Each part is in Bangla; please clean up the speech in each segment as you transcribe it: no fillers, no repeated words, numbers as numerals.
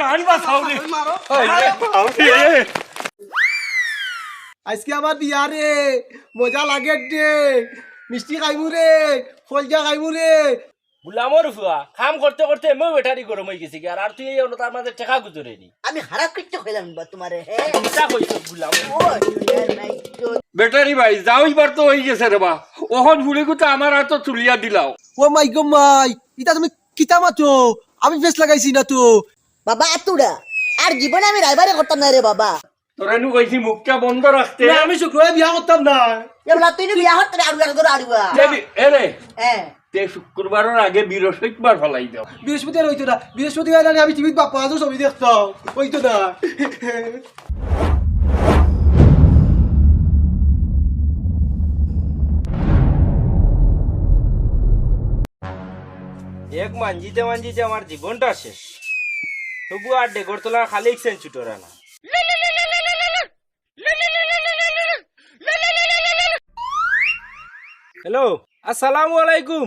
গান বাঁচাও রে আজকে আমার বিয়া রে মজা লাগে রে মিষ্টি খাইমু রে ফলজা খাইমু রে গুলামর ফুয়া কাম করতে করতে মই বেটারি গরম হয়ে গেছি আর তুই এই তার মাঝে টেকা গুজরে নি আমি খারাপ করতে কইলাম বা তোমারে হে চিন্তা কইছ গুলাম ও দুনিয়ার নাই তো বেটারি ভাই যাও এবার তো হয়ে গেছে রে বা ওখন ভুলে গুতো আমার হাত তুলিয়া দিলাও ও মাই গো মাই ইটা তুমি কিতা মাতো আমি বেশ লাগাইছি না তো বাবা আতুড়া আর জীবনে আমি রাইবারে করতাম না রে বাবা তোরা নু কইছি মুখটা বন্ধ রাখতে না আমি শুক্রবার বিয়া করতাম না এবলা তুই নি বিয়া হতে আড়ু করে আড়ুয়া এরে হ্যাঁ তে শুক্রবারের আগে বৃহস্পতিবার ফলাই দাও বৃহস্পতিবার হইতো না বৃহস্পতিবার না আমি টিভিতে বাপ্পা আজও ছবি দেখতাম হইতো না এক মানজিতে মানজিতে আমার জীবনটা শেষ তবু আর ডেগর তোলা খালি সেন ছুটোরা না হ্যালো আসসালামু আলাইকুম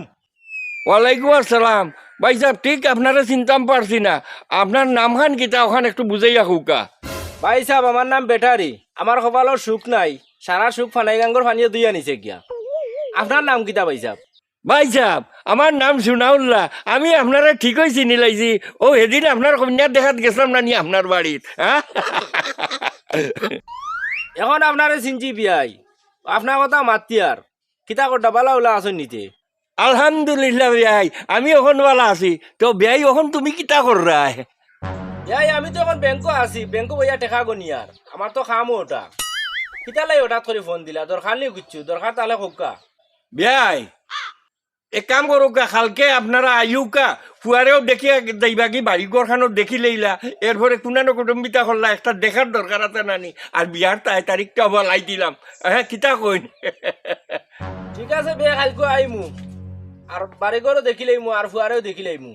ওয়ালাইকুম আসসালাম ভাই সাহেব ঠিক আপনারা চিন্তা পারছি না আপনার নাম খান কিতা ওখান একটু বুঝাইয়া হুকা ভাই সাহেব আমার নাম বেটারি আমার কপালের সুখ নাই সারা সুখ ফানাই গাঙ্গর ফানিয়ে দুই আনিছে গিয়া আপনার নাম কিতা ভাই সাহেব ভাই সাহেব আমার নাম সুনাউল্লাহ আমি আপনারা ঠিকই চিনি লাইছি ও এদিন আপনার কন্যা দেখাত গেছিলাম না নি আপনার বাড়িত হ্যাঁ এখন আপনারে চিনছি বিয়াই আপনার কথা মাতি আর কিতা করটা বালা ওলা আসুন নিতে আলহামদুলিল্লাহ ভাই আমি ওখান বালা আছি তো ভাই ওখান তুমি কিতা কর রা এই আমি তো এখন ব্যাংকও আছি ব্যাংকও বইয়া টেকা গনি আর আমার তো খামো ওটা কিতা লাই হঠাৎ করে ফোন দিলা দরকার নেই কিচ্ছু দরকার তাহলে হোকা ভাই এক কাম করুকা কালকে আপনারা আইউকা ফুয়ারেও দেখিয়া যাইবা কি বাড়ি ঘরখানো দেখি লইলা এরপরে কুনানো কুটুম্বিতা করলা একটা দেখার দরকার আছে নানি আর বিয়ার তারিখটা বলাই দিলাম হ্যাঁ কিতা কইন ঠিক আছে বে কালকে আইমু আর বাড়ি ঘরও দেখি লাইমু আর ফুয়ারেও দেখি লাইমু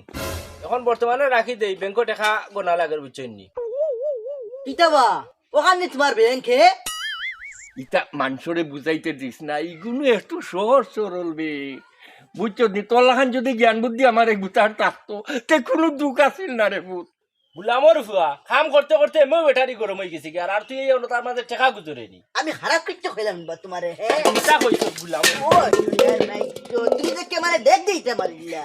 এখন বর্তমানে রাখি দেই ব্যাংক টেকা গোনা লাগের বুঝছেন নি কিতাবা ওখানে তোমার ব্যাংক হে ইটা মানুষরে বুঝাইতে দিস না এইগুলো একটু সহজ সরল বে বুঝছো নি তলাখান যদি জ্ঞান বুদ্ধি আমার এই গুতার থাকতো তে কোনো দুঃখ আছিল না রে ভূত গুলামর ফুয়া কাম করতে করতে মই বেটারি গরম হয়ে গেছি আর তুই এই তার মাঝে টেকা গুজরে নি আমি খারাপ করতে কইলাম বা তোমারে হে চিন্তা কইছ গুলাম ও দুনিয়ার নাই তো তুমি যে কেমারে দেখ দিতে পারিলা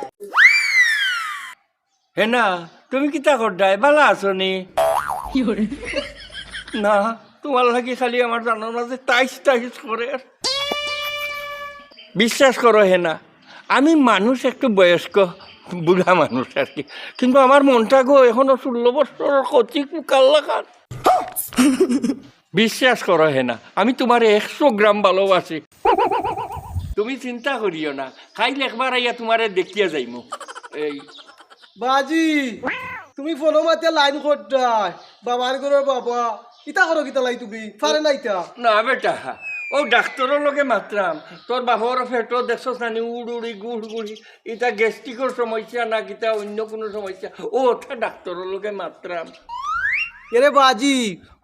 হে না তুমি কিতা করডাই ভালো আছো নি না তোমার লাগি খালি আমার জানার মাঝে টাইস টাইস করে বিশ্বাস করো হে না আমি মানুষ একটু বয়স্ক বুড়া মানুষ আর কি কিন্তু আমার মনটা গো এখনো 16 বছর কচি কুকাল্লা খান বিশ্বাস করো হে না আমি তোমার 100 গ্রাম ভালোবাসি তুমি চিন্তা করিও না খাইলে একবার আইয়া তোমারে দেখিয়া যাইমু এই বাজি তুমি ফোনো মাতে লাইন করতাই বাবার ঘরের বাবা কিতা করো কিতা লাই তুমি পারে না ইতা না বেটা ও ডাক্তারের লগে মাত্রাম তোর বাবার ফেটো দেখছস নানি উড়ি গুড় গুড়ি এটা গ্যাস্ট্রিকের সমস্যা না কিতা অন্য কোনো সমস্যা ও ওটা ডাক্তারের লগে মাত্রাম এরে বাজি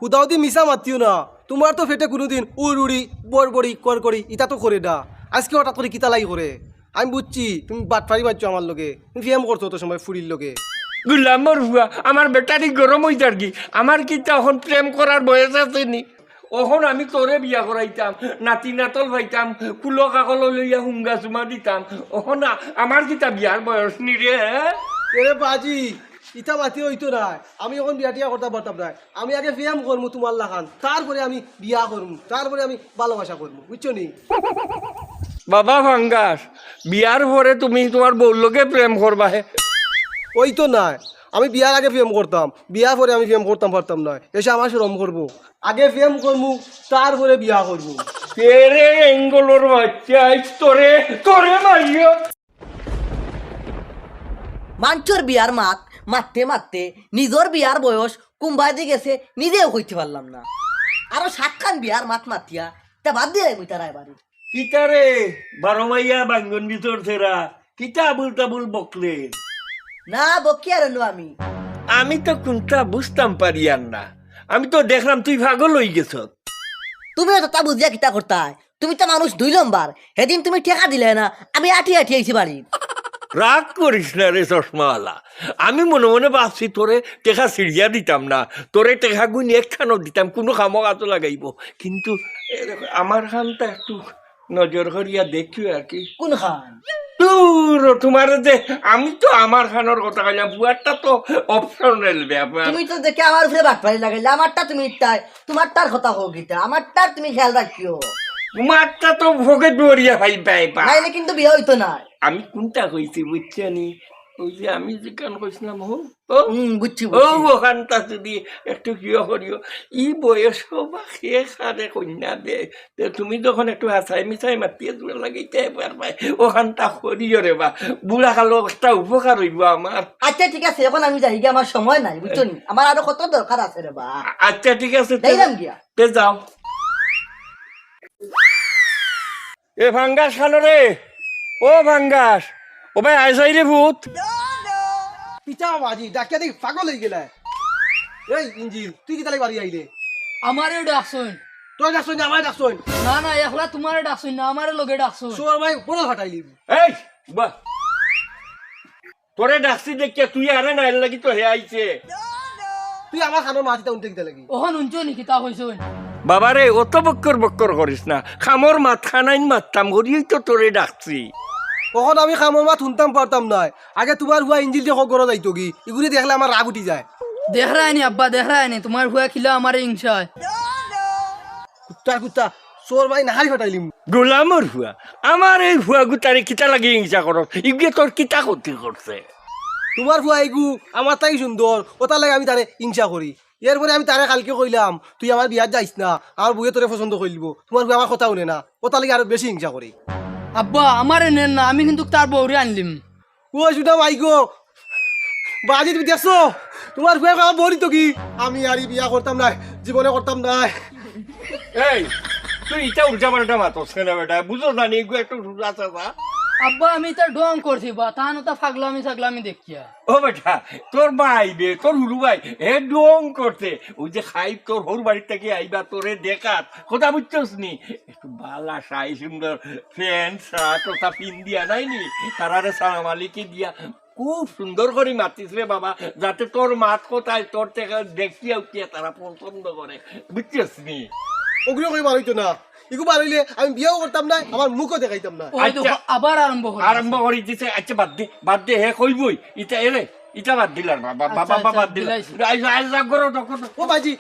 হুদাউদি মিশা মাতিও না তোমার তো ফেটে কোনোদিন উড়ি বড়বড়ি করি ইটা তো করে না আজকে হঠাৎ করে কিতা লাই করে আমি বুঝছি তুমি বাটফারি বাজছো আমার লগে তুমি ফিয়াম করছো তো সময় ফুরির লগে গুলামর হুয়া আমার বেটারি গরম হয়ে যার কি আমার কি তখন প্রেম করার বয়স আছে নি ওখন আমি তোরে বিয়া করাইতাম নাতি নাতল পাইতাম কুলো কাকল লইয়া হুঙ্গা চুমা দিতাম ওখন আমার কিতা বিয়ার বয়স নি রে এরে বাজি ইটা মাতি হইতো না আমি এখন বিয়া টিয়া করতে পারতাম না আমি আগে ফিয়াম করবো তোমার লাগান তারপরে আমি বিয়া করবো তারপরে আমি ভালোবাসা করবো বুঝছো নি বাবা ভাঙ্গাস বিয়ার পরে তুমি তোমার বউর লগে প্রেম করবা হে ওই তো না আমি বিয়ার আগে ফিয়াম করতাম বিয়ার পরে আমি ফিয়াম করতাম পারতাম না এসে আমার রম করবো আগে ফিয়াম করবো তারপরে বিয়া করবো তেরে এঙ্গলোর বাচ্চা তোরে তোরে মারিও মাঞ্চর বিয়ার মারতে মারতে নিজের বিয়ার বয়স কুম্বাই দিয়ে গেছে নিজেও কইতে পারলাম না আরো 7 খান বিয়ার মাতিয়া তা বাদ দিয়ে আমি তার বাড়ি কিতা রে 12 মাইয়া বাঙ্গন ভিতর থেরা কিতা আবুল তাবুল বকলে না বকি আর আমি আমি তো কোনটা বুঝতাম পারিয়ান না আমি তো দেখলাম তুই পাগল হয়ে গেছ তুমিও তো তা বুঝিয়া কিতা করতাই তুমি তো মানুষ 2 নম্বর সেদিন তুমি ঠেকা দিলে না আমি আঠি আইছি বাড়ি রাগ করিস না রে চশমাওয়ালা, আমি মনে মনে ভাবছি তোরে টেকা সিরিয়া দিতাম না, তোরে টেকা গুণ একখানো দিতাম, কোনো কামো কাজ লাগাইব, কিন্তু আমার খানটা একটু নজর করিয়া দেখিও আর কি। কোন খান? তোমার যে আমি তো আমার খানোর কথা কইলাম, বুয়ারটা তো অপশনাল ব্যাপার। তুমি তো দেখে আমার উপরে বাটপাড়ি লাগাইলে, আমারটা তুমি ইটাই, তোমারটার কথা হোক ইটা, আমারটার তুমি খেয়াল রাখিও, তোমারটা তো ভোগে দৌড়িয়া ভাই পাইবা। নাইলে কিন্তু বিয়ে হইতো না। আমি কোনটা কইছি বুঝছানি, ওই যে আমি যে কান কইছিলাম ও বুঝছি ও ওখানটা যদি একটু কিয় করিও, ই বয়স বা খেয়ে খারে কন্যা দে, তুমি যখন একটু হাসাই মিসাই মাতিয়ে দূরে লাগাইতে পারবা, ওখানটা করিও রে বা, বুড়া কালো একটা উপকার হইব আমার। আচ্ছা ঠিক আছে, এখন আমি যাই গিয়া, আমার সময় নাই বুঝছো নি, আমার আরো কত দরকার আছে রে বা। আচ্ছা ঠিক আছে, যাইলাম গিয়া। তে যাও। এ ভাঙ্গাস খানো রে, ও ভাঙ্গাস, ও ভাই আইসাই রে ভূত। পিতা বাজি ডাকিয়া দেখি পাগল হয়ে গেলে। এই ইঞ্জিল তুই কি তালে বাড়ি আইলে? আমারে ডাকছুন। তুই ডাকছই না আমায় ডাকছই? না না, একলা তোমারে ডাকছুন না, আমারে লগে ডাকছুন। সোর মাই বড় ফাটাইলি। এই বা, তোরে ডাকছি দেখিয়া তুই আরে না এর লাগি তো হে আইছে। তুই আমার খানোর মাটিতে উঠতে গেতে লাগি। ওহন উঞ্চো নি কিতা কইছুন? বাবারে অত বক্কর বক্কর করিস না, খামর মাথানাইন মারতাম ঘুরিয়েই তো তোরে ডাকছি। কখন আমি খামর মাত শুনতাম পারতাম না, আগে তোমার হুয়া ইঞ্জিল দিয়ে খবর যাইতো কি, এগুলি দেখলে আমার রাগ উঠি যায়। দেখ রায়নি আব্বা, দেখ রায়নি, তোমার হুয়া খিলা আমারে হিংসায়। কুত্তা কুত্তা সোর মাই নাহারি ফাটাইলি। গোলামর হুয়া, আমার এই হুয়া গুতারে কিতা লাগি হিংসা কর, ইগুয়ে তোর কিতা ক্ষতি করছে? তোমার হুয়া এগু আমার তাই সুন্দর, ওটার লাগে আমি তারে হিংসা করি। এরপরে আমি তারে কালকে কইলাম তুই আমার বিয়াত যাইস না, আমার বউয়ে তোরে পছন্দ করলিব, তোমার হুয়া আমার কথা শুনে না, ওটার লাগে আরো বেশি হিংসা করি। আব্বা আমারে নেন না, আমি কিন্তু তার বউরে আনলিম। ও সুদা মাইগো বাজি তুমি দেখছো তোমার হুয়া আমার বউরি তো কি, আমি আর ই বিয়া করতাম না, জীবনে করতাম না। এই তুই ইটা উল্টা পাল্টা মাতস কেন বেটা, বুঝো জানি এগুলো একটু আছে না। আব্বা আমি তার ডং করছি বা, তাহানো তা ফাগলামি দেখিয়া। ও বেটা, তোর মা আইবে, তোর হুলু ভাই হে ডং করতে, ওই যে খাই তোর হর বাড়ির থেকে আইবা তোরে দেখাত, কথা বুঝছস নি, একটু বালা সাই সুন্দর প্যান্ট শার্ট ওটা পিন দিয়া নাইনি, তারারে সালাম আলিকে দিয়া খুব সুন্দর করে মাতিস রে বাবা, যাতে তোর মাত কোথায় তোর থেকে দেখিয়া উঠিয়া তারা পছন্দ করে, বুঝছস নি? ওগুলো কই বার হইতো না, এগু বার হইলে আমি বিয়াও করতাম না, আমার মুখও দেখাইতাম না। ওই দেখো আবার আরম্ভ হল। আরম্ভ করে দিছে। আচ্ছা বাদ দে হে কইবই ইটা এরে, ইটা বাদ দিলার বাবা বাবা আচ্ছা, বাদ দিলা। দিলাইছি। আইজ করো তখন ও বাজি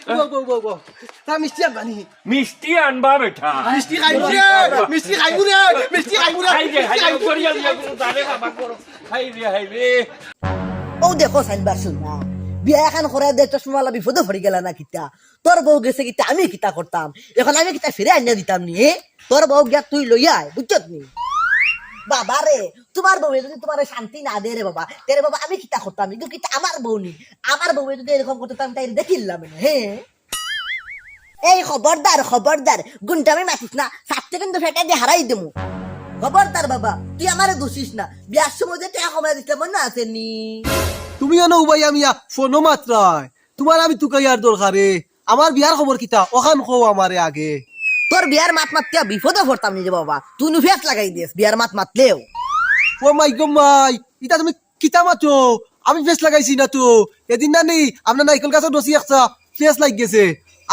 গো তা মিষ্টি আনবানি, মিষ্টি আনবা বেটা, মিষ্টি খাইবু রে, মিষ্টি খাইবু রে, মিষ্টি খাইবু রে, খাই রে করিয়া দিয়া দারে বাবা করো, খাই রে ও দেখো সাইনবার শুন না, বিয়া এখন করে দে, চশমাওয়ালা বিপদে পড়ে গেল না কিতা, তোর বউ গেছে কিতা, আমি কিতা করতাম, এখন আমি কিতা ফিরে আনিয়া দিতাম নি, তোর বউ গিয়া তুই লইয়া আয়, বুঝছত নি? বাবা রে, তোমার বউ যদি তোমার শান্তি না দে রে বাবা, তেরে বাবা আমি কিতা করতাম, কিন্তু কিতা আমার বউ নি, আমার বউ যদি এরকম করতাম তাই দেখিলাম না। হ্যাঁ এই খবরদার গুন্ডামি মাতিস না, সাথে কিন্তু ফেটা দিয়ে হারাই দেবো, খবরদার বাবা, তুই আমারে দোষিস না, বিয়ার সময় যে টাকা কমাই দিতে মনে আসেনি। তুমি জানো উবাইয়া মিয়া ফোনো মাত্রায়, তোমার আমি তুকাইয়ার দরকারে, আমার বিয়ার খবর কিতা ওখান কও আমারে আগে। তোর বিয়ার মাত মাতিয়া বিপদে পড়তাম নিজে বাবা, তুই ফেস লাগাই দিস বিয়ার মাত মাতলেও। ও মাই গো মাই, ইটা তুমি কিতা মাতো, আমি ফেস লাগাইছি না তো, এদিন না নেই আপনার নাইকল গাছে দোষী একটা ফেস লাগ গেছে,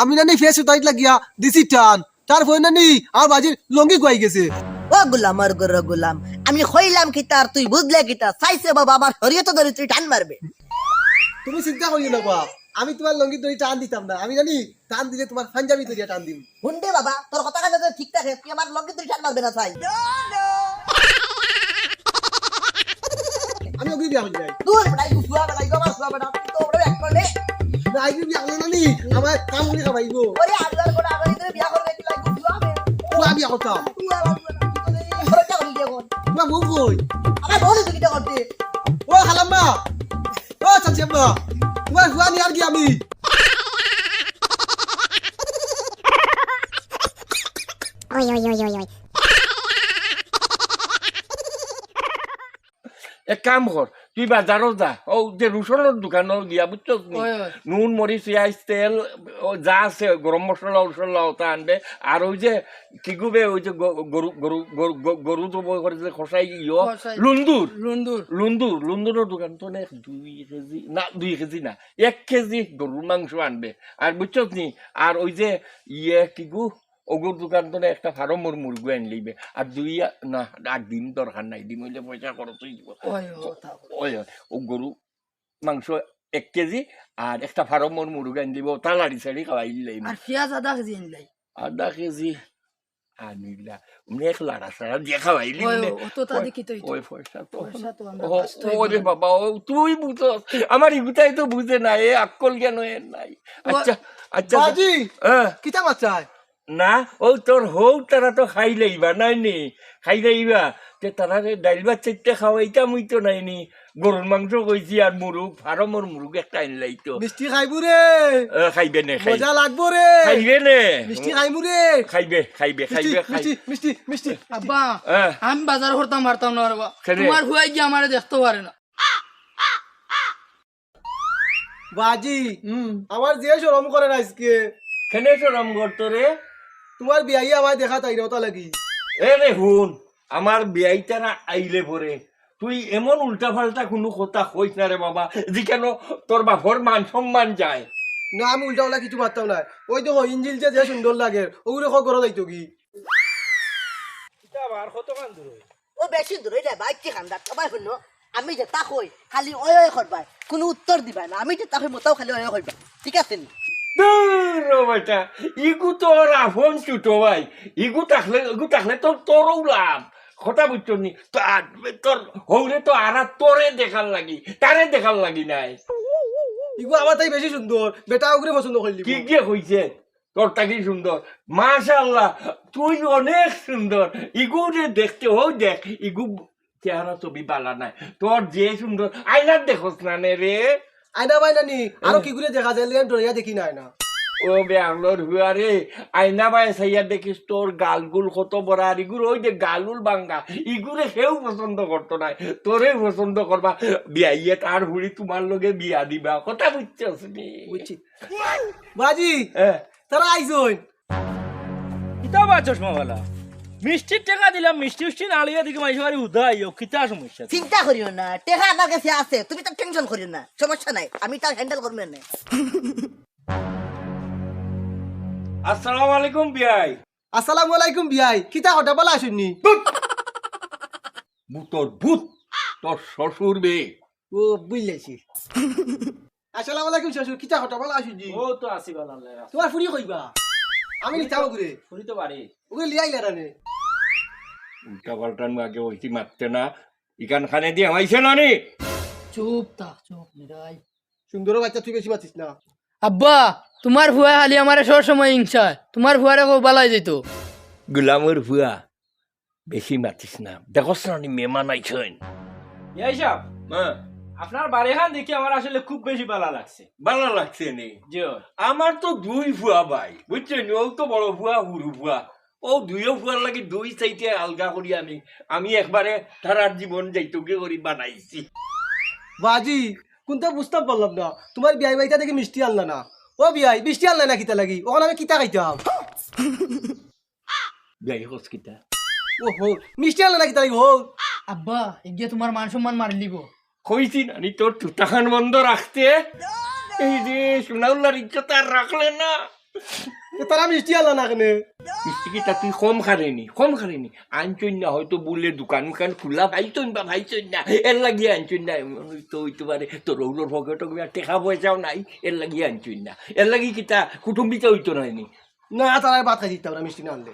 আমি না নেই ফেস উঠাইত লাগিয়া দিছি টান, তারপরে না নেই আমার বাজির লঙ্গি গুয়াই গেছে। ও গোলাম আর গোর গোলাম, আমি কইলাম কি তার তুই বুঝলে কিতা, চাইছে বাবা আমার শরীয়ত ধরে তুই টান মারবে। তুমি চিন্তা করিও না বাপ, আমি তোমার লঙ্গি ধরে টান দিতাম না, আমি জানি টান দিলে তোমার পাঞ্জাবি ধরিয়া টান দিম। হুন্ডে বাবা, তোর কথা কাজে ঠিক থাকে, তুই আমার লঙ্গি তুই টান মারবে না চাই। আমি ওগুলি বিয়া হয়ে যাই দূর বেটাই গুছুয়া বেটাই গো মাসুয়া বেটা, তুই তো ওরে এক করে না, আইবি বিয়া হলে না নি আমার কাম করে খাবাইব, ওরে আজকাল করে আগলি করে বিয়া করবে কি লাগু গুছুয়া বে। তুই বিয়া করতাম তুই আমার খরচা করি দে কোন, তোমার বউ কই? আমার বউ তুই কিটা করতে। ও খালাম্মা, ও চাচিয়াম্মা, তোমার হুয়া নি আর কি আমি এক কাম কর, তুই বাজারও যা ও যে রুশনের দোকানও গিয়া বুঝছস নি ওই, ওই। নুন মরিচ পেঁয়াজ তেল ও যা আছে গরম মশলা উসলা ওটা আনবে আর ওই যে কি গুবে ওই যে গরু গরু গরু গরু তো বই করে যে খসাই ইয়ো খসাই। লুন্দুর লুন্দুর লুন্দুরের দোকান তো অনেক 2 কেজি না 1 কেজি গরুর মাংস আনবে আর বুঝছস নি আর ওই যে কি গু ওগুর দোকান তো একটা ফার্মর মুরগি আন লইবে আর না দিন দরকার নাই দিন হইলে পয়সা খরচ হয়ে যাব ওই ও তা ওই ও গরু মাংস 1 কেজি আর একটা ফার্মর মুরগি আন দিব তালাড়ি সাড়ি খাওয়াই লইবে আর পেঁয়াজ আদা কেজি আনলাই 1/2 কেজি আনিলা অনেক লাড়া সাড়া দিয়ে খাওয়াই ওই লইবে ও তো তা দেখি তো ওই পয়সা তো পয়সা তো আমরা ও বাঁচতে হইব ওরে না। বাবা ও তুই বুঝছস আমার ইগুতাই তো বুঝে না এ আক্কল কেন এর নাই আচ্ছা আচ্ছা বাজি হ্যাঁ কিতা মাত্রায় না ও তোর হৌ তারা তো খাই লইবা নাই নি খাই লইবা তে তারা ডাইল ভাত চারটে খাওয়াইতাম হইতো নাই নি গরুর মাংস কইছি আর মুরুগ ফার্মর মুরুগ একটা আনলাই তো মিষ্টি খাইবো রে খাইবে নে মজা লাগবো রে খাইবে নে মিষ্টি খাইবো রে খাইবে খাইবে খাইবে খাই মিষ্টি মিষ্টি মিষ্টি আব্বা হ্যাঁ। আমি বাজার করতাম পারতাম না রে বাবা কেনে? তোমার হুয়াই গিয়ে আমারে দেখতে পারে না বাজি আমার যে শরম করে না আজকে খেনে তো রম করতো রে তোমার বিয়াই আমার দেখা তাই ওটা লাগি এ রে হুন আমার বিয়াইটা না আইলে পরে তুই এমন উল্টা পাল্টা কোনো কথা কইস না রে বাবা যে কেন তোর বাপর মান সম্মান যায় না আমি উল্টা উল্টা কিছু পারতাম না ওই দেখো ইঞ্জিল যে সুন্দর লাগে ওগুলো ঘর যাইতো কি আবার কত কান দূর হই ও বেশি দূরে যায় ভাই কি খান্দা সবাই শুনো আমি যে তা কই খালি ওই ওই করবাই কোনো উত্তর দিবা না আমি যে তাকে মতাও খালি ওই করবা ঠিক আছে নি দূর বেটা ইগু তোর আফন ছুটো ভাই ইগু থাকলে তোরও লাভ কথা বুঝছো নি তোর হৌরে তো আর তোরে দেখার লাগি তারে দেখার লাগি নাই ইগু আমার তাই বেশি সুন্দর বেটা ওগুলো পছন্দ করলি কি গিয়ে হইছে তোরটা কি সুন্দর মাশাআল্লাহ তুই অনেক সুন্দর ইগু রে দেখতে হো দেখ ইগু চেহারা ছবি বালা নাই তোর যে সুন্দর আয়নার দেখোস না নে রে আইনা বাইনা নি আরো কি করে দেখা যায় লেন ডরিয়া দেখি না আয়না ও ব্যাঙ্গলোর হুয়া রে আয়না বাই সাইয়া দেখিস তোর গালগুল কত বড় আর ইগুর ওই যে গালুল বাঙ্গা ইগুরে কেউ পছন্দ করতো না তোরে পছন্দ করবা বিয়াইয়ে তার হুড়ি তোমার লগে বিয়া দিবা কথা বুঝছস নি বুঝছি বাজি হ্যাঁ তারা আইসন কিতা বা চশমাওয়ালা মিষ্টির টাকা দিলাম মিষ্টি উষ্টি না লিয়া দিকে মাইসে বাড়ি উদাই কিতা সমস্যা চিন্তা করিও না টেকা আমার কাছে আছে তুমি তো টেনশন করিও না সমস্যা নাই আমি তার হ্যান্ডেল করব না আসসালামু আলাইকুম বিয়াই আসসালামু আলাইকুম বিয়াই কিতা হঠাৎ বলা আসুননি তোর ভূত তোর শ্বশুর বে ও বুঝলেছি আসসালামু আলাইকুম শ্বশুর কিতা হঠাৎ বলা আসুননি ও তো আসি বালা তোমার ফুরি কইবা আমি নিতাম ওগুরে ফুরি তো বাড়ি ওগুলো লিয়াইলে রানে উল্টা পাল্টান আগে ওইটি মারতে না ইকান খানে দিয়ে আমাইছে না নি চুপ থাক চুপ নিরাই সুন্দর বাচ্চা তুই বেশি মাতিস না আব্বা তোমার ভুয়া খালি আমারে সব সময় হিংসা তোমার ভুয়ারে কো বালাই যেত গুলামের ভুয়া বেশি মাতিস না দেখোস না নি মেহমান আইছেন এই সাহেব হ্যাঁ আপনার বাড়ি খান দেখি আমার আসলে খুব বেশি ভালো লাগছে ভালো লাগছে নি জি আমার তো 2 ভুয়া ভাই বুঝছেন ও তো বড় ভুয়া হুরু ভুয়া ও 2 ভুয়ার লাগে 2 চাইতে আলগা করি আমি একবারে তারার জীবন যাইতোকে করি বানাইছি বাজি কোনটা বুঝতে পারলাম না তোমার বিয়াই বাইটা দেখে মিষ্টি আনলা না ও বিয়াই মিষ্টি আনলা না কিতা লাগি ওখানে আমি কিতা খাইতাম বিয়াই হস কিতা ও হো মিষ্টি আনলা না কিতা লাগি হো আব্বা এগিয়ে তোমার মান সম্মান মারলিব কইছি না নি তোর টুটাখান বন্ধ রাখতে এই যে সোনাউল্লার ইজ্জত আর রাখলে না তারা মিষ্টি আনলা না কেনে মিষ্টি কিটা তুই কম খারেনি আনছই না হয়তো বললে দোকান খোলা ভাইছই বা ভাইছই না এর লাগিয়ে আনছই না তো হইতে পারে তোর রৌলোর পকেটক টেকা পয়সাও নাই এর লাগিয়ে আনছই না এর লাগি কিতা কুটুম্বিতে হইতো নাইনি না তারা ভাত খাই দিতাম না মিষ্টি না আনলে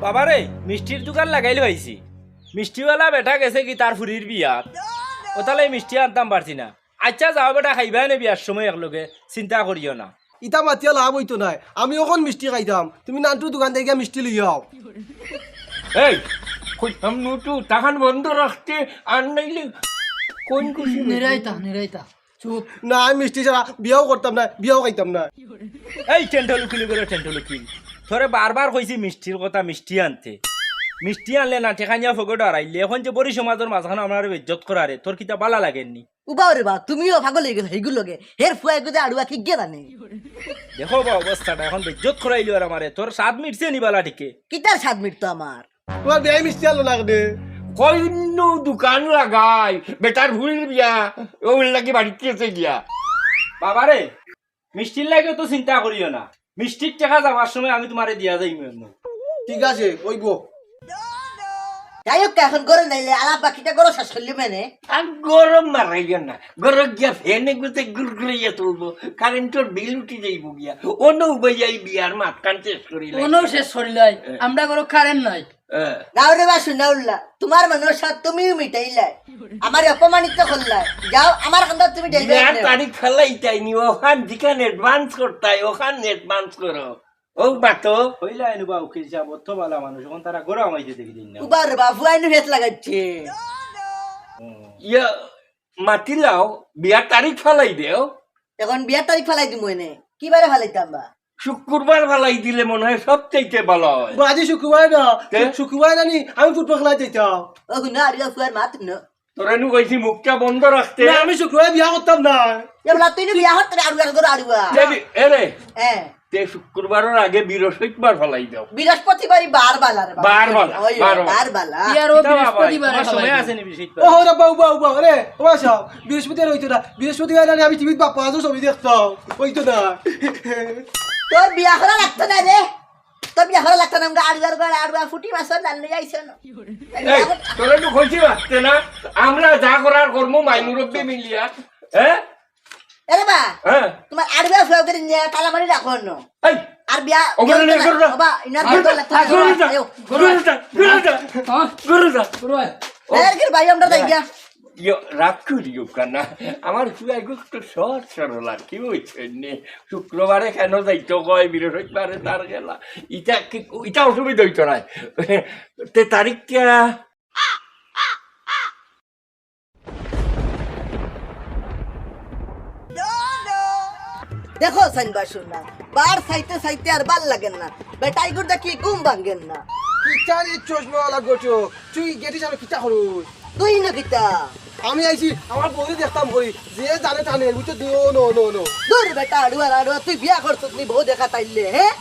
বাবারে মিষ্টির দোকান লাগাইলে পাইছি মিষ্টিওয়ালা বেটা গেছে কি তার ফুরির বিয়াত ও তাহলে মিষ্টি আনতাম পারছি না আচ্ছা যাও বেটা খাইবা নে বিয়ার সময় একলগে চিন্তা করিও না ইটা মাতিয়া লাভ হইতো নাই আমি ওখন মিষ্টি খাইতাম তুমি নানটু দোকান থেকে মিষ্টি লইয়াও এই কইতাম নুটু তাহান বন্ধ রাখতে আর নাইলে কোন খুশি নিরাইতা চুপ না আমি মিষ্টি ছাড়া বিয়াও করতাম না বিয়াও খাইতাম না এই টেন্টলুকিলি করে টেন্টলুকিল তোরে বারবার কইছি মিষ্টির কথা মিষ্টি আনতে মিষ্টি আনলে না ঠেকানিয়া ফকট হারাইলে এখন যে বড়ি সমাজের মাঝখানে আমার ইজ্জত করারে তোর কিতা বালা লাগেননি উবাও রে বা তুমিও পাগল হয়ে গেছো সেইগুলো লগে হের ফুয়া গুদে আড়ুয়া কি গে জানে দেখো বা অবস্থাটা এখন ইজ্জত করাইলি আর আমারে তোর স্বাদ মিটছে নি বালা ঠিকে কিতার স্বাদ মিটতো আমার তোমার বিয়াই মিষ্টি আনলো না কেনে কইন্য দোকান লাগাই বেটার ভুলির বিয়া ওই লাগি বাড়িতে এসে গিয়া বাবারে মিষ্টির লাগে তো চিন্তা করিও না মিষ্টির টাকা যাওয়ার সময় আমি তোমারে দিয়া যাই ঠিক আছে ওইব যাই হোক এখন করে নাইলে আলাপ বাকিটা করো শেষ করলি মানে আর গরম মারাইয়া না গরম গিয়া ফেনে গুতে গুড়গুড়াইয়া তুলবো কারেন্টর বিল উঠি যাইব গিয়া অন্য উবাইয়াই বিয়ার মাতকান শেষ করিলে কোনো শেষ করিলাই আমরা কোনো কারেন্ট নাই নাও রে বা শুনাউল্লা তোমার মনের সাথ তুমিও মিটাইলাই আমার অপমানিত করলাই যাও আমার কান্দা তুমি বিয়ার ডেলিভারি তারিখ ফেলাইতাইনি ওখান দিকান অ্যাডভান্স করতাই ওখান অ্যাডভান্স করো ও বাতো হইলা এনুবা উকিল সাহেব অত বালা মানুষ এখন তারা গরম হইতে দেখি দিন না উবার বা ফুয়াইনু হেত লাগাচ্ছে ইয়া মাতিলাও বিয়ার তারিখ ফেলাই দেও এখন বিয়ার তারিখ ফেলাই দিমু এনে কি বারে ফেলাইতাম বা শুক্রবার ফেলাই দিলে মনে হয় সব চাইতে ভালো হয় আজি শুক্রবার না কে? শুক্রবার নানি আমি ফুটবল খেলা যাইতাম ও গুনা আড়িয়া ফুয়ার মাত ন তোরানু কইছি মুখটা বন্ধ রাখতে না আমি শুক্রবার বিয়া করতাম না এবলা তুই বিয়া হত আড়ুয়া করে আড়ুয়া এরে হ্যাঁ তে শুক্রবারের আগে বৃহস্পতিবার ফেলাই দাও বৃহস্পতিবারই বার বালা রে বার বালা, ওই বার বালা। বার বালা ইয়ার ও বৃহস্পতিবার তোমার সময় আছে নি বিশেষ ও হো রাব্বা উবা উবা রে ও সব বৃহস্পতিবার হইতো না বৃহস্পতিবার নানি আমি টিভিতে বাপ্পা আজও ছবি দেখতাম হইতো না তোর বিয়া করা লাগতো না রে তোর বিয়া করা লাগতো না আমরা আড়ুয়ার করে আড়ুয়া ফুটি মাছর লাল লই আইছ না এই তোরানু কইছি রাখতে না আমরা যা করার কর্ম মাইনুরব্বে মিলিয়া হ্যাঁ আরে বা হ্যাঁ তোমার আড়ুয়া ফুয়া করে নিয়ে তালামারি রাখো না এই আর বিয়া ওখানে নিয়ে করো না। বাবা ইনার তো লাগতো গুরুদা গুরুদা গুরুদা গুরুদা এর কি ভাই আমরা যাই গিয়া ইয়ো রাগ করিও কানা আমার খুব তো সহজ সরল আর কি হয়েছে নে শুক্রবারে কেন যাইতো কয় বৃহস্পতিবারে তার গেলা ইটা অসুবিধা হইতো না তে তারিখটা দেখো সাইনবা শুনা বার সাইতে সাইতে আর ভাল লাগেন না বেটাই গুড় কি ঘুম ভাঙ্গেন না কিটার এই চশমাওয়ালা গোটো তুই গেটি সামনে কিটা করুস তুই না কিতা আমি আইছি আমার বউরে দেখতাম করি যে জানে টানে বুঝছো দিও নো নো নো দূর বেটা আড়ুয়া আড়ুয়া তুই বিয়া করছত নি বউ দেখা তাইলে হ্যাঁ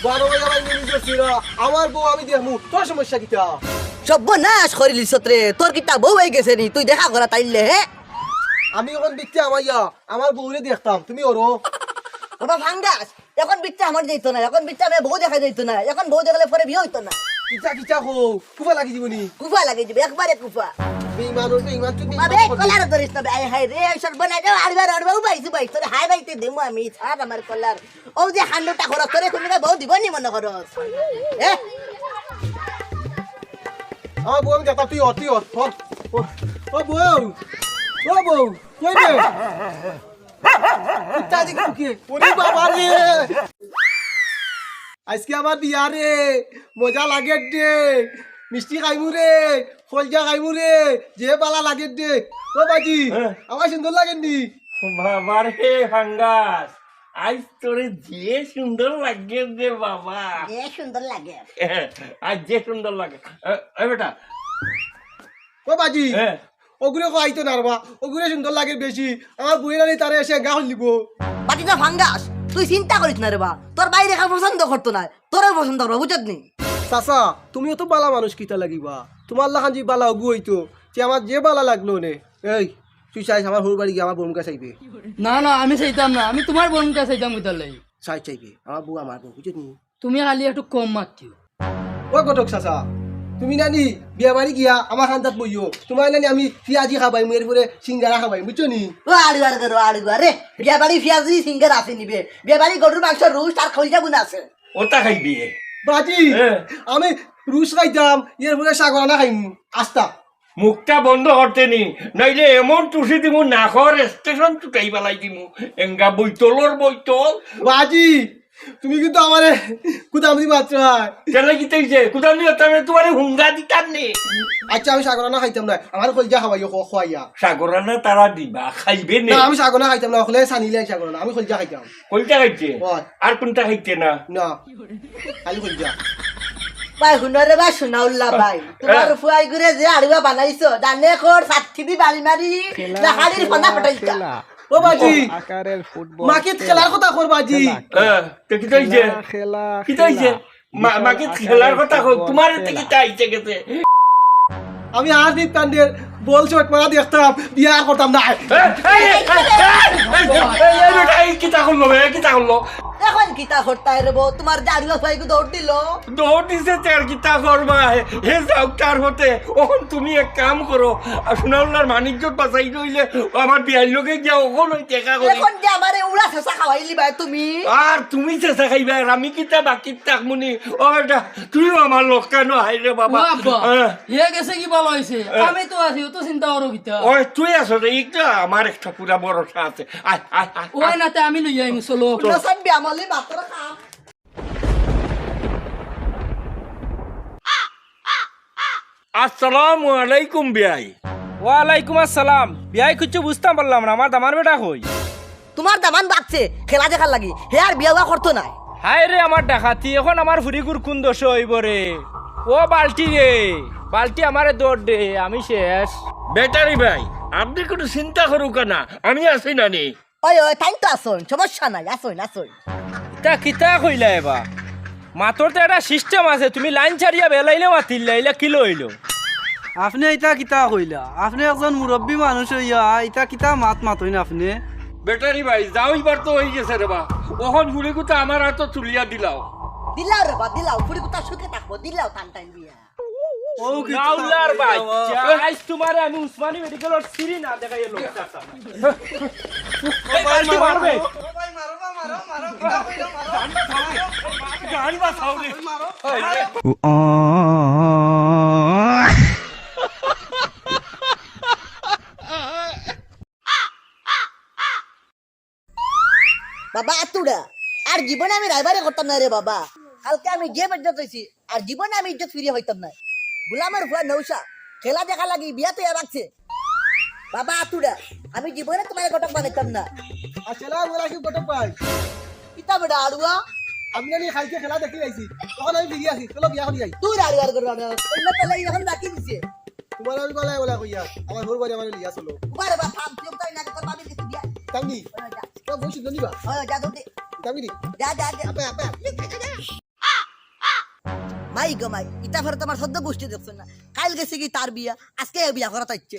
12 বাজে আমার মিনি করছিল আমার বউ আমি দেখমু তোর সমস্যা কিটা সর্বনাশ করিলি সত্রে তোর কিতা বউ হয়ে গেছে নি তুই দেখা করা তাইলে হ্যাঁ আমি এখন দেখতে আমার বউরে দেখতাম তুমি ওরো বাবা ভাঙ্গাস এখন বিচ্চা আমার যাইতো না এখন বিচ্চা আমি বউ দেখা যাইতো না এখন বউ দেখলে পরে বিয়ে হইতো না কিটা কিটা হো কুফা লাগি দিবনি কুফা লাগে যাবে একবারে কুফা বেইমান তুই আবে কলার ধরিস না আয় হায় রে সর্বনাশ আড়ুয়া আড়ুয়া বাইছি বাইছি তোর হাই বাইতে দেমু আমি ছাড় আমার কলার ও যে হান্ডটা খরচ করে তুমি বউ দিব নি মনে খরচ হ্যাঁ আমার বউ আমি দেখতাম তুই ও বউ কই রে কিটা দিকে কি ওরে বাবা রে আজকে আমার বিয়া রে মজা লাগে দে মিষ্টি খাইমু রে ফলজা খাইমু রে যে বালা লাগে দে ও বাজি আমার সুন্দর লাগেননি বাবার হে ফাঙ্গাস আজ তোরে যে সুন্দর লাগে রে বাবা এ সুন্দর লাগে আজ যে সুন্দর লাগে এই বেটা ও বাজি হ্যাঁ ওগুলো খাইতো না রে বা ওগুলো সুন্দর লাগে বেশি আমার বইরা নি তারে এসে গা হলিব বাটিটা ফাঙ্গাস তুই চিন্তা করিস না রে বা তোর বাইরে খাওয়া পছন্দ করতো না তোরও পছন্দ করবো বুঝত নি চাচা তুমিও তো বালা মানুষ কিতা লাগিবা তোমার লাখান যে বালা অগু হইতো যে আমার যে বালা লাগলো নে এই তুই চাইছ আমার সরু বাড়ি গিয়ে আমার বোনকা চাইবে না না আমি চাইতাম না আমি তোমার বোনকে চাইতাম কোথার লাগি চাইবে আমার বউ আমার বউ বুঝত নি তুমি খালি একটু কম মাতিও ও গটক চাচা তুমি নানি বিয়া বাড়ি গিয়া আমার খান্দাত বইও তোমার নানি আমি পিয়াজি খাবাই মেয়ের পরে সিঙ্গারা খাবাই বুঝছো নি ও আড়ুয়ার করো আড়ুয়া রে বিয়া বাড়ি ফিয়াজি সিঙ্গার আছে নিবে বিয়া বাড়ি গরুর মাংস রুশ আর খলিজা গুণ আছে ওটা খাইবি বাজি হ্যাঁ। আমি রুশ খাইতাম এর পরে সাগরানা খাইম আস্তা মুখটা বন্ধ করতে নি নাইলে এমন টুসি দিমু নাখর স্টেশন টুটাই পেলাই দিমু এঙ্গা বইতলর বইতল বাজি তুমি কিন্তু আমারে কুদামদি মাত্র কেলে কি তাইছে কুদাম নিয়ে তোমার হুঙ্গা দিতাম নি আচ্ছা আমি সাগরানা খাইতাম না আমার কলজা খাওয়াইও খোয়াইয়া সাগরানা তারা দিবা খাইবে নে না আমি সাগরানা খাইতাম না ওখানে সানিলে সাগরানা আমি কলজা খাইতাম কোনটা খাইছে হয়। আর কোনটা খাইছে না না খালি কলজা ভাই হুনরে বা শুনাউল্লা ভাই তোমার ফুয়াই করে যে আড়ুয়া বানাইছো জানে কোর সাথী দি বাড়ি মারি লাহাড়ির ফনা ফটাইছা ও বাজি আকারের ফুটবল মাকে খেলার কথা কর বাজি তো কি হইছে খেলা কি হইছে মাকে খেলার কথা কই তোমার থেকে চাইছে গেছে আমি হাসিব কান্দের বল শট মারা দেখতাম বিয়া করতাম না এই কিতা করলো কিতা করলো এখন কিতা করতাই রে বউ তোমার জাড়ুয়া ফুয়াই কো দৌড় দিল দৌড় দিছে তের কিতা করবা হে যাও তার হতে ওখন তুমি এক কাম করো সোনাউল্লার মানিকজত বাঁচাই রইলে আমার বিয়ার লোকে গিয়া ওখন ওই টেকা করি এখন যে আমারে উড়া ছেঁচা খাওয়াইলি ভাই তুমি আর তুমি চেষ্টা খাইবা আর আমি কিতা বাকি থাকমুনি ও বেটা তুইও আমার লোক কেন হাই রে বাবা হে গেছে কি ভালো হয়েছে আমি তো আছি ও তো চিন্তা করো কিতা ওই তুই আছো রে এইটা আমার একটা পুরা ভরসা আছে আয় আয় আয় ওই নাতে আমি লই আইম চলো নসান বিয়ামলি মাত্র খাম আসসালামু আলাইকুম বিয়াই ওয়ালাইকুম আসসালাম বিয়াই কিছু বুঝতাম পারলাম না আমার দামার বেটা কই তোমার দামান বাগছে খেলা দেখার লাগি হে আর বিয়া হওয়া করতো নাই হায় রে আমার ডাকাতি এখন আমার ফুরিগুর কোন দোষ হইব রে ও বালটি রে বালটি আমারে দৌড় দে আমি শেষ বেটারি ভাই আপনি কোনো চিন্তা করুক না আমি আছি না নি ওই ওই টাইম তো আসুন সমস্যা নাই আসুন আসুন তা কিতা কইলা এবা মাতর তো একটা সিস্টেম আছে তুমি লাইন ছাড়িয়া বেলাইলে মাতিল লাইলা কি লইলো আপনি এটা কিতা কইলা আপনি একজন মুরব্বী মানুষ হইয়া এটা কিতা মাত মাতই না আপনি বেটারি ভাই যাও এবার তো হয়ে গেছে রে বা ওখন ঘুরে গুতা আমার হাত তুলিয়া দিলাও দিলাও রে বা দিলাও ফুরি কুতা সুখে থাকবো দিলাও টান টাইম বিয়া নাউলার বাচ্চা আজ তোমারে আমি উসমানী মেডিকেলের সিরি না দেখাই লোক চাচা এই বালতি মারবে গান বাসাও রে বাবা আতুড়া আর জীবনে আমি রাইবারে করতাম না রে বাবা কালকে আমি যে বেজ্জত হইছি আর জীবনে আমি ইজ্জত ফিরিয়ে হইতাম না গুলামের ফুয়া নৌসা খেলা দেখা লাগি বিয়া তো রাখছে বাবা আতুড়া আমি জীবনে তোমার ঘটক বানাইতাম না আসসালামু আলাইকুম কটক ভাই কিতা বেটা আড়ুয়া আমি জানি খাইতে খেলা দেখি আইছি তখন আমি ফিরি আছি চলো বিয়া করি যাই তুই আড়ুয়ার করে অন্য তাহলে এখন বাকি দিছে তোমার আমি বলাই বলা কইয়া আমার ঘর বাড়ি আমার লিয়া চলো বারে বা থাম তুই তাই না তোর বাবি দিছে বিয়া তামনি তো বসি দনিবা যা দৌড় দে তামনি যা যা যা আপে আপে মাই গো মাই ইটা ফের তোমার সদ্য গোষ্ঠী দেখছেন না কাল গেছে কি তার বিয়া আজকে বিয়া করা তাইছে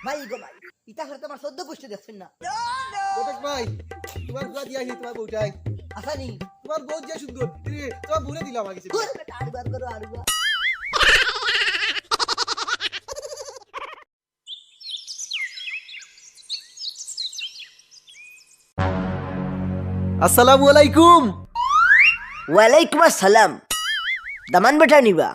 মাই গো মাই ইটা ফের তোমার সদ্য গোষ্ঠী দেখছেন না কটক ভাই তোমার গুলা দিয়া আইছি তোমার বউটাই আসানি তোমার বউ যে সুন্দর তোমার বউরে দিলাম আগে তোর বেটা আড়ুয়ার করো আড়ুয়া আসসালামু আলাইকুম ওয়ালাইকুম আসসালাম দামান বেটা নিবা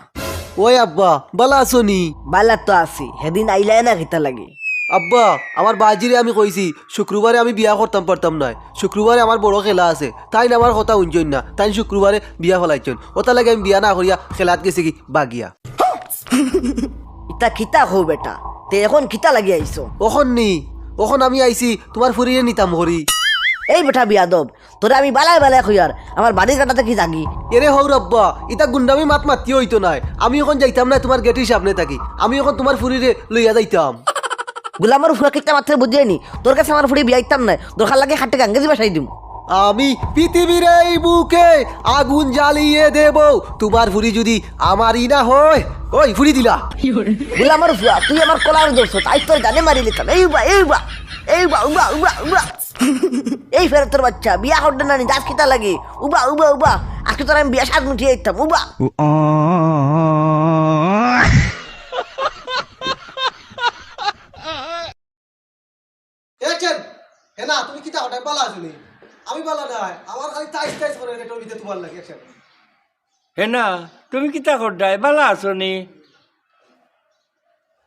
ওই আব্বা বালা আসনি বালা তো আছি সেদিন আইলাই না কিতা লাগে আব্বা আমার বাজিরে আমি কইছি শুক্রবারে আমি বিয়া করতাম পারতাম না শুক্রবারে আমার বড় খেলা আছে তাই আমার কথা উঞ্চন না তাই শুক্রবারে বিয়া ফলাইছেন ওটা লাগে আমি বিয়া না করিয়া খেলাত গেছি কি বাগিয়া ইতা কিতা হো বেটা তে এখন কিতা লাগি আইছো ওখন আমি আইছি তোমার ফুরিয়ে নিতাম হরি এই বেটা বিয়াদব তোরা আমি বালাই বালাই কইয়ার আমার বাড়ির কাটাতে কি জাগি এরে হৌ রব্বা ইতা গুন্ডামি মাত মাতি হইতো নাই আমি এখন যাইতাম না তোমার গেটের সামনে থাকি আমি এখন তোমার ফুরিরে লইয়া যাইতাম গুলামার ফুয়া কিতা মাত্র বুঝিয়ে নি তোর কাছে আমার ফুড়ি বিয়াইতাম না দরকার লাগে খাটে গাঙ্গেজি বাসাই দিম আমি পৃথিবীর এই বুকে আগুন জ্বালিয়ে দেব তোমার ফুরি যদি আমারই না হয় ওই ফুরি দিলা গুলামার ফুয়া তুই আমার কলার দোষ তাই তোর জানে মারি লিতাম এই ফের তোর বাচ্চা বিয়া হড্ডে না নি দাস কিতা লাগে উবা উবা উবা আজকে তোর আমি বিয়া সাত মুঠিয়ে দিতাম উবা এচেন হেনা তুমি কিতা হঠাৎ বালা আছনি আমি বালা নাই আমার খালি টাইস টাইস করে নেটর ভিতরে তোমার লাগে এচেন হে না তুমি কিতা করডাই ভালো আছো নি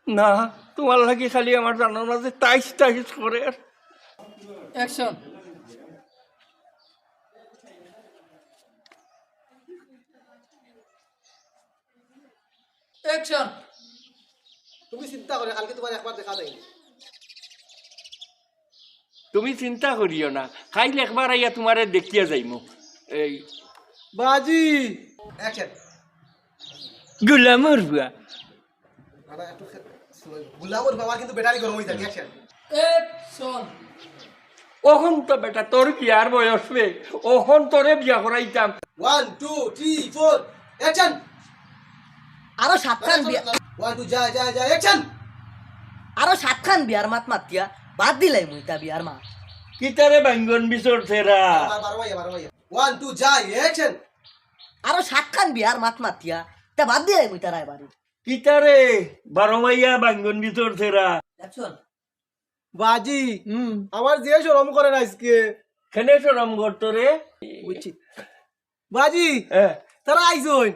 না তোমার লাগি খালি আমার জানার মাঝে টাইস টাইস করে অ্যাকশন অ্যাকশন তুমি চিন্তা করে কালকে তোমার একবার দেখা যায়নি তুমি চিন্তা করিও না খাইলে একবার আইয়া তোমারে দেখিয়া যাইমু এই বাজি অ্যাকশন গুলামর বুয়া গুলামর বাবা কিন্তু ব্যাটারি গরম হয়ে থাকে অ্যাকশন ওখন তো বেটা তোর বিয়ার বয়স বে ওখন তোরে বিয়া করাইতাম 1 2 3 4 অ্যাকশন আরো সাতখান বিয়া 1 2 যা অ্যাকশন আরো সাতখান বিয়ার মাত মাতিয়া বাদ দিলাই মুইতা বিয়ার মাত কিতারে বাঙ্গন বিচর থেরা 1 2 যা অ্যাকশন আরো সাতখান বিয়ার মাত মাতিয়া তা বাদ দিলাই মুইতা রায় বাড়ি কিতারে বারমাইয়া বাঙ্গন বিচর থেরা দেখছন বাজি আমার যে শরম করে না আজকে খেনে সরম করতরে বুঝছি বাজি হ্যাঁ তারা আইছন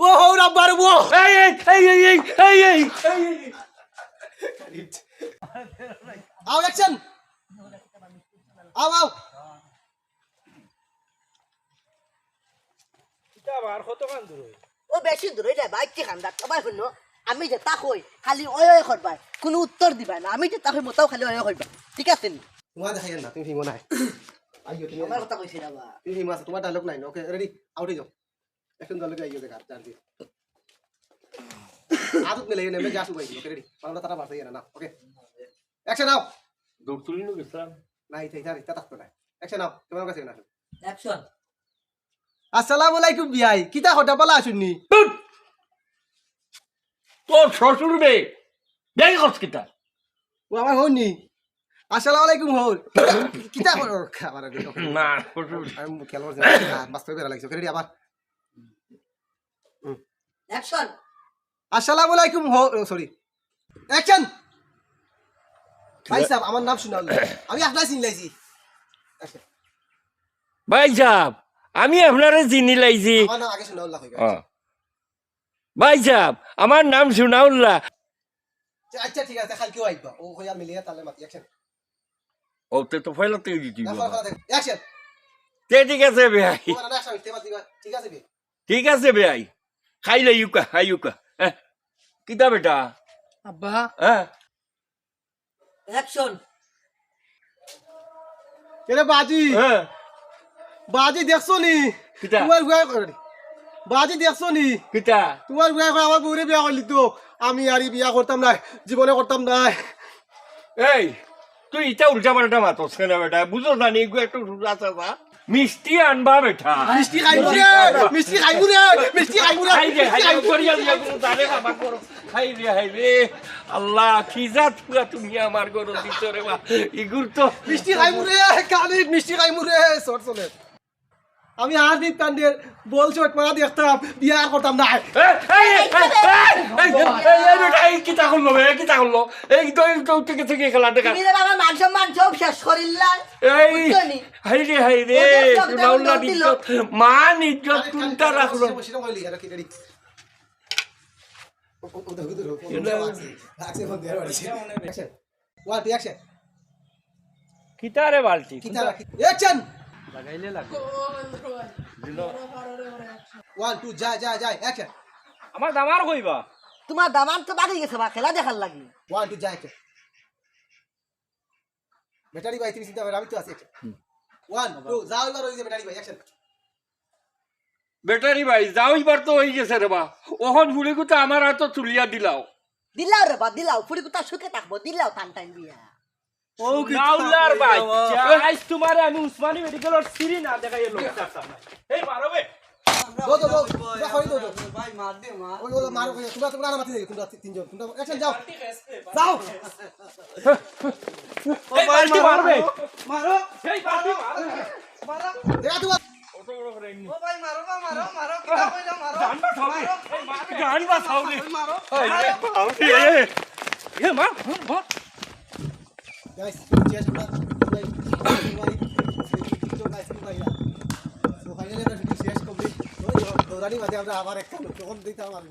ও হো রাব্বার বো এই এই এই এই এই এই এই আও অ্যাকশন আও ও বেশি দূরে যায় বাইক কি খান্দা সবাই শুনো আমি যে তা কই খালি ওই করবাই কোনো উত্তর দিবা না আমি যে তা কই মতাও খালি ওই কইবা ঠিক আছে নি তোমার দেখাই না তুমি হিমো নাই আইও তুমি আমার কথা কইছি না বা তুমি হিমো আছে তোমার ডায়লগ নাই ওকে রেডি আউটে যাও এখন ডায়লগ আইও দেখা চার দিন আদত মিলে নেমে যা সুবাই ওকে রেডি বাংলা তারা বাড়তে না ওকে অ্যাকশন নাও দূর তুলি নো গেছলাম নাই তাই তাই তা তাকতো না অ্যাকশন নাও তোমার কাছে না অ্যাকশন আসসালামু আলাইকুম বিয়াই কিতা হটা বলা শুননি তোর শ্বশুর বে যাই কস কিতা ও আমার হননি আসসালামু আলাইকুম হল কিতা করো খাবার না শ্বশুর আমি খেলবার বাস্তবে বেরা লাগছে ওকে রেডি আবার অ্যাকশন আসসালামু আলাইকুম সরি অ্যাকশন ভাই সাহেব আমার নাম শুনাল আমি আপনার চিনলাইছি ভাই সাহেব আমি আপনারে চিনি লাইছি আমার নাম আগে শুনাউল্লাহ কইবা ভাই সাহেব আমার নাম সুনাউল্লাহ আচ্ছা ঠিক আছে কালকে আইবা ও কইয়া মিলিয়া তালে মাতি অ্যাকশন ও তো ফাইলতে দিতি অ্যাকশন তে ঠিক আছে ভাই তোমার না আসামি তেমা দিবা ঠিক আছে বে ঠিক আছে ভাই খাইলে ইউকা হাইউকা কিতা বেটা আব্বা হ্যাঁ অ্যাকশন এরে বাজি হ্যাঁ বাজি দেখছো নি কিতা? তোমার গুয়া করে বাজি দেখছো নি কিতা তোমার গুয়া করে আমার বউরে বিয়া করলি তো আমি আর বিয়া করতাম না জীবনে করতাম না এই তুই ইটা উল্টা পাল্টা মাতস কেন বেটা বুঝো না নি একটু আছে বা মিষ্টি আনবা বেটা মিষ্টি খাইবু রে মিষ্টি খাইবু রে মিষ্টি খাইবু রে হাই রে হাই রে করিয়া দিয়া কোনো জানে বাবা করো হাই রে আল্লাহ কি জাত পুরা তুমি আমার গরু ভিতরে বা ইগুর তো মিষ্টি খাইবু রে কালি মিষ্টি খাইবু রে সর চলে আমি আর দিন কান্দের বল শট মারা দেখতাম বিয়া আর করতাম না এই বেটা এই কিতা করলো বে কিতা করলো এই তো থেকে থেকে খেলা দেখা তুমি রে বাবা মান সম্মান সব শেষ করিল্লা এই বুঝছনি? হাই রে ওদের সব সুনাউল্লাহ দাম দিল। ইজ্জত মান ইজ্জত তুলতা রাখলো বসিরা কইলি আর কি রেডি ও দেখো তো আছে ফোন দেয়া বাড়ি অ্যাকশন ওয়ান টু অ্যাকশন কিতা রে বালতি কিতা অ্যাকশন লাগাইলে লাগে 1 2 যা অ্যাকশন আমার দামার কইবা তোমার দামান তো বাকি গেছে বা খেলা দেখার লাগি 1 2 যা অ্যাকশন ব্যাটারি ভাই তুমি চিন্তা করে আমি তো আছি 1 2 যাও এবার ওই যে ব্যাটারি ভাই অ্যাকশন বেটারি ভাই যাও এবার তো হয়ে গেছে রে বা ওখন ফুলি গুতা আমার হাত তুলিয়া দিলাও দিলাও রে বা দিলাও ফুড়ি কুতা সুখে থাকবো দিলাও টান টাইম বিয়া ও কি নাউলার বাচ্চা আজ তোমারে আমি উসমানী মেডিকেলের সিরি না দেখাই লোক চাচ্ছাম এই মারো বে দো কই দো ভাই মার দে মার ওই মারো তোমরা না মাতি দেখো তোমরা তিনজন তোমরা অ্যাকশন যাও যাও এই বালতি মারবে মারো এই বালতি মারবে মারো দেখা তোমার কত বড় করে নি ও ভাই মারো বা মারো মারো কিতা কইলা মারো জান বা খাও রে এই মার জান বা খাও রে মারো এ মার মার গাইস চেস তোমরা তো ফাইনালি আমরা ভিডিও শেষ কমপ্লিট দৌড়ানি বাদে আমরা আবার একটা তখন দিতে আমার